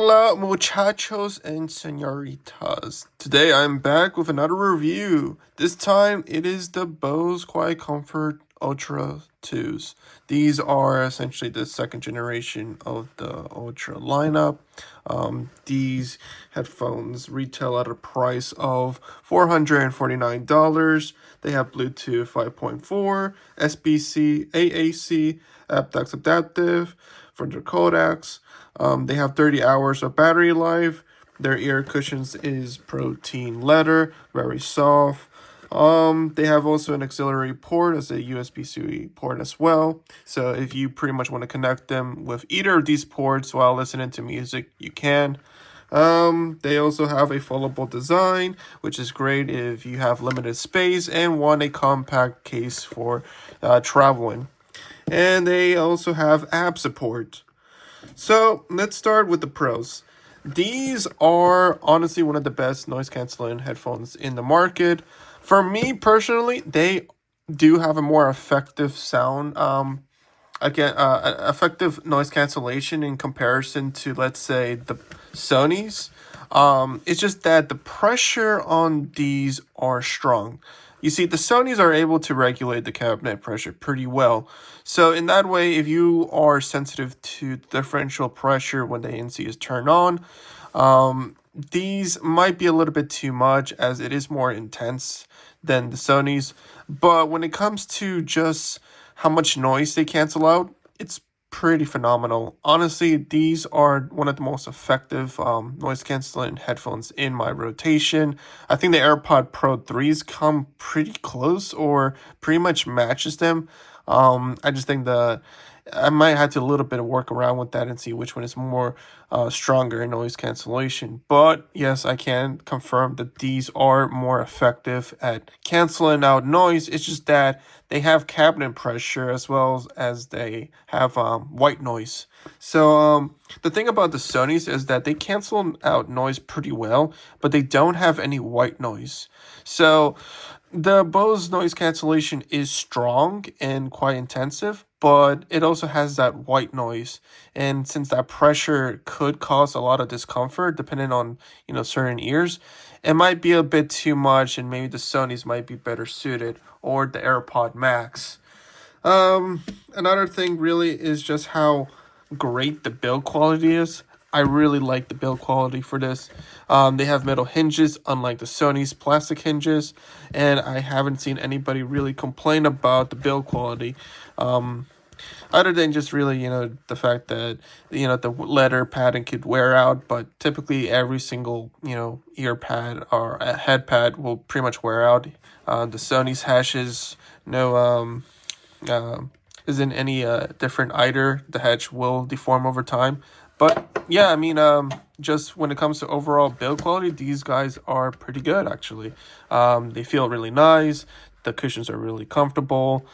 Hola muchachos and senoritas. Today I'm back with another review. This time it is the Bose Quiet Comfort Ultra 2s. These are essentially the second generation of the Ultra lineup. These headphones retail at a price of $449. They have Bluetooth 5.4, SBC, AAC, aptX adaptive for their codecs. They have 30 hours of battery life. Their ear cushions is protein leather, very soft. They have also an auxiliary port as a USB-C port as well. So if you pretty much want to connect them with either of these ports while listening to music, you can. They also have a foldable design, which is great if you have limited space and want a compact case for traveling. And they also have app support. So let's start with the pros. These are honestly one of the best noise canceling headphones in the market. For me personally, they do have a more effective sound. Effective noise cancellation in comparison to, let's say, the Sony's. It's just that the pressure on these are strong. You see, the Sonys are able to regulate the cabinet pressure pretty well. So in that way, if you are sensitive to differential pressure when the ANC is turned on, these might be a little bit too much as it is more intense than the Sonys. But when it comes to just how much noise they cancel out, it's pretty phenomenal. Honestly, these are one of the most effective noise canceling headphones in my rotation. I think the AirPod Pro 3s come pretty close or pretty much matches them. I just think I might have to a little bit of work around with that and see which one is more stronger in noise cancellation. But yes, I can confirm that these are more effective at canceling out noise. It's just that they have cabinet pressure as well as they have white noise. So the thing about the Sonys is that they cancel out noise pretty well, but they don't have any white noise. So the Bose noise cancellation is strong and quite intensive, but it also has that white noise. And since that pressure could cause a lot of discomfort, depending on, certain ears, it might be a bit too much, and maybe the Sonys might be better suited, or the AirPod Max. Another thing really is just how great the build quality is. I really like the build quality for this. They have metal hinges, unlike the Sony's plastic hinges, and I haven't seen anybody really complain about the build quality. Other than just really, the fact that, the leather padding could wear out, but typically every single, ear pad or a head pad will pretty much wear out. The Sony's hashes, isn't any different either. The hedge will deform over time. But yeah, I mean, just when it comes to overall build quality, these guys are pretty good actually. They feel really nice. The cushions are really comfortable.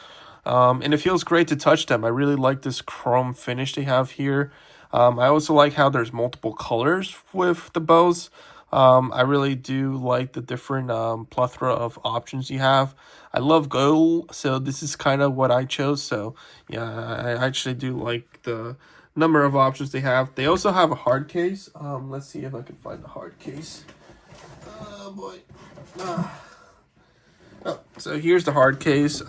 And it feels great to touch them. I really like this chrome finish they have here. I also like how there's multiple colors with the Bose. I really do like the different plethora of options you have. I love gold, so this is kind of what I chose. So yeah, I actually do like the number of options they have. They also have a hard case. Let's see if I can find the hard case. Oh boy. So here's the hard case.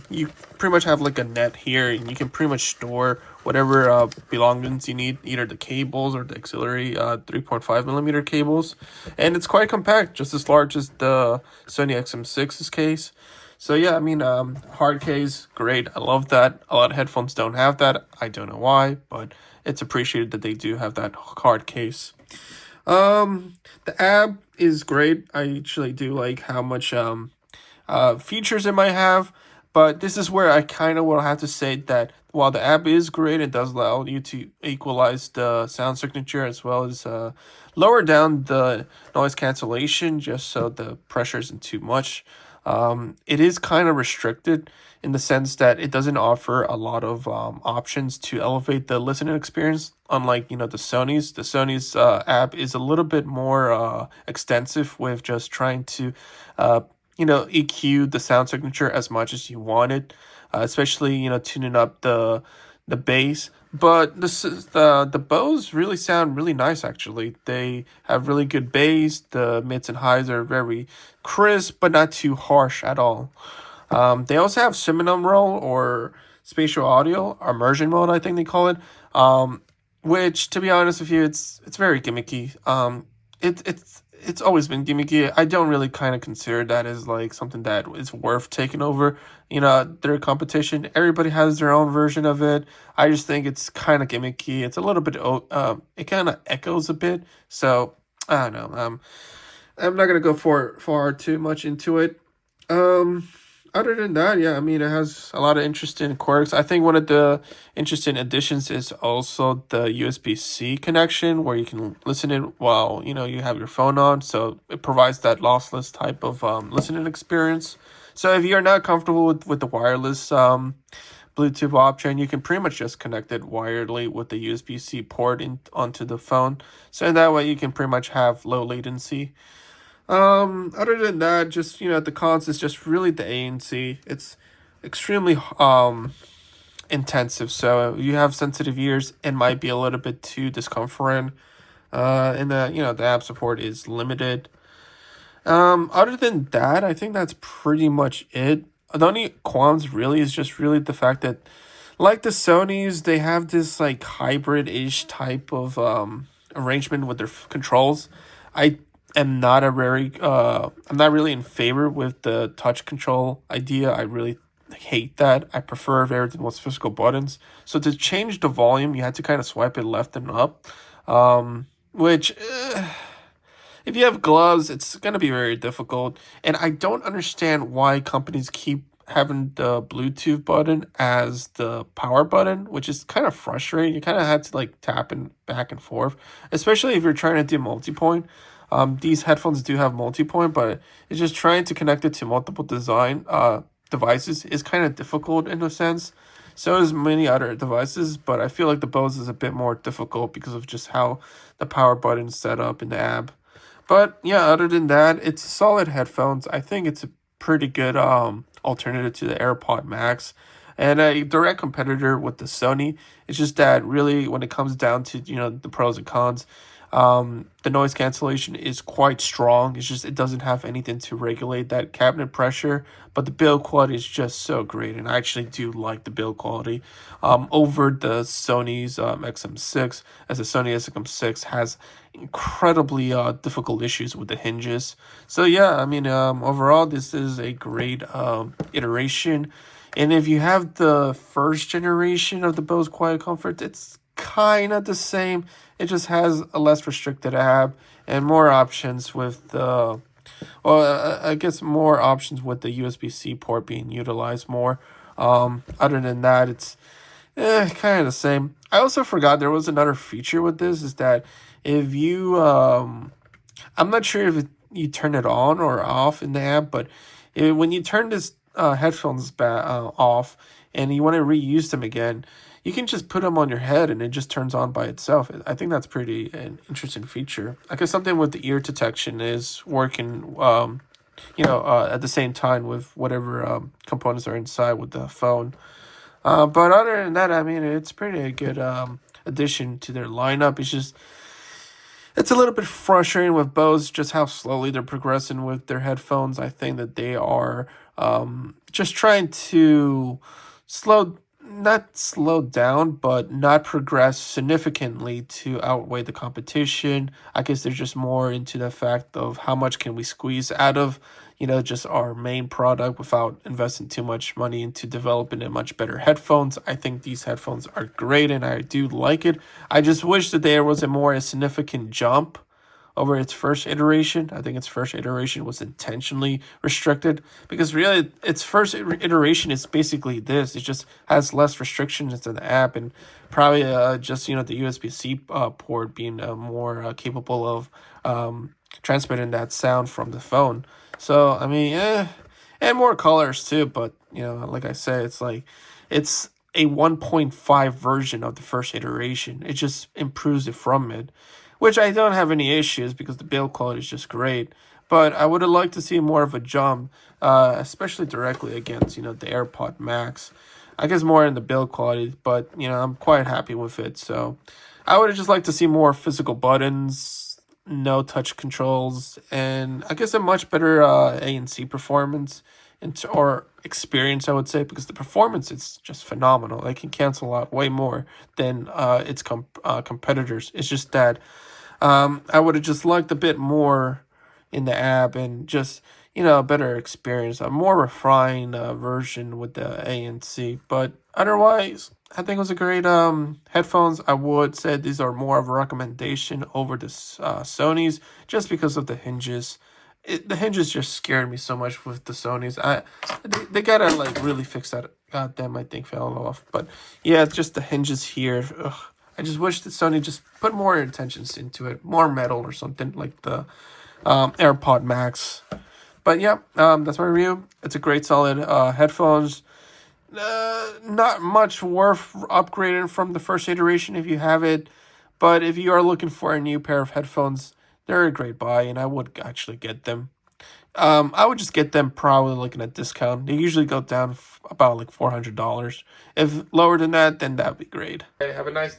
You pretty much have like a net here, and you can pretty much store whatever belongings you need, either the cables or the auxiliary 3.5 millimeter cables, and it's quite compact, just as large as the Sony XM6's case. So yeah, I mean, hard case, great. I love that. A lot of headphones don't have that. I don't know why, but it's appreciated that they do have that hard case. The app is great. I actually do like how much features it might have, but this is where I kind of will have to say that while the app is great, it does allow you to equalize the sound signature as well as lower down the noise cancellation just so the pressure isn't too much. It is kind of restricted in the sense that it doesn't offer a lot of options to elevate the listening experience. Unlike, the Sony's. The Sony's app is a little bit more extensive with just trying to EQ the sound signature as much as you want it, especially, tuning up the bass. But this is the Bose really sound really nice actually. They have really good bass. The mids and highs are very crisp, but not too harsh at all. They also have Siminem roll or spatial audio, immersion mode, I think they call it. Which, to be honest with you, it's very gimmicky. It's always been gimmicky. I don't really kind of consider that as like something that is worth taking over. Their competition. Everybody has their own version of it. I just think it's kind of gimmicky. It's a little bit. It kind of echoes a bit. So I don't know. I'm not gonna go for far too much into it. Um, Other than that, yeah, I mean, it has a lot of interesting quirks. I think one of the interesting additions is also the USB-C connection where you can listen in while, you have your phone on. So it provides that lossless type of listening experience. So if you're not comfortable with the wireless Bluetooth option, you can pretty much just connect it wirely with the USB-C port onto the phone. So in that way, you can pretty much have low latency. Other than that, just the cons is just really the ANC. It's extremely intensive, so if you have sensitive ears, it might be a little bit too discomforting. And the app support is limited. Other than that, I think that's pretty much it. The only qualms really is just really the fact that, like the Sonys, they have this like hybrid-ish type of arrangement with their controls. I am not a very I'm not really in favor with the touch control idea. I really hate that. I prefer if everything was physical buttons. So to change the volume, you had to kind of swipe it left and up, which. If you have gloves, it's going to be very difficult. And I don't understand why companies keep having the Bluetooth button as the power button, which is kind of frustrating. You kind of had to like tap and back and forth, especially if you're trying to do multi-point. These headphones do have multi-point, but it's just trying to connect it to multiple devices is kind of difficult in a sense. So is many other devices, but I feel like the Bose is a bit more difficult because of just how the power button is set up in the app. But yeah, other than that, it's solid headphones. I think it's a pretty good alternative to the AirPod Max and a direct competitor with the Sony. It's just that really when it comes down to, the pros and cons, the noise cancellation is quite strong. It's just it doesn't have anything to regulate that cabinet pressure, but the build quality is just so great, and I actually do like the build quality over the Sony's XM6, as the Sony XM6 has incredibly difficult issues with the hinges. So yeah, I mean overall this is a great iteration. And if you have the first generation of the Bose Quiet Comfort, it's kind of the same. It just has a less restricted app and more options with the, I guess more options with the USB-C port being utilized more. Other than that, it's kind of the same. I also forgot there was another feature with this is that if you, I'm not sure if you turn it on or off in the app, but when you turn this headphones off and you want to reuse them again, you can just put them on your head and it just turns on by itself. I think that's pretty an interesting feature. I guess something with the ear detection is working, at the same time with whatever components are inside with the phone. But other than that, I mean, it's pretty a good addition to their lineup. It's a little bit frustrating with Bose just how slowly they're progressing with their headphones. I think that they are just trying to not slow down, but not progress significantly to outweigh the competition. I guess they're just more into the fact of how much can we squeeze out of, just our main product without investing too much money into developing a much better headphones. I think these headphones are great and I do like it. I just wish that there was a significant jump over its first iteration. I think its first iteration was intentionally restricted because really its first iteration is basically this. It just has less restrictions in the app and probably just the USB-C port being more capable of transmitting that sound from the phone. So I mean, and more colors too. But like I said, it's a 1.5 version of the first iteration. It just improves it from it, which I don't have any issues because the build quality is just great. But I would have liked to see more of a jump, especially directly against the AirPod Max. I guess more in the build quality, but you know, I'm quite happy with it. So I would just like to see more physical buttons, no touch controls, and I guess a much better ANC performance or experience, I would say, because the performance it's just phenomenal. It can cancel out way more than its competitors. It's just that I would have just liked a bit more in the app and just, you know, a better experience, a more refined version with the ANC. But otherwise, I think it was a great headphones. I would say these are more of a recommendation over the Sony's just because of the hinges. The hinges just scared me so much with the Sony's. They gotta like really fix that. God damn, my thing fell off. But yeah, it's just the hinges here. Ugh. I just wish that Sony just put more intentions into it, more metal or something like the AirPod Max. But yeah, that's my review. It's a great, solid headphones. Not much worth upgrading from the first iteration if you have it, but if you are looking for a new pair of headphones, they're a great buy, and I would actually get them. I would just get them probably looking at discount. They usually go down about like $400. If lower than that, then that'd be great. Hey, have a nice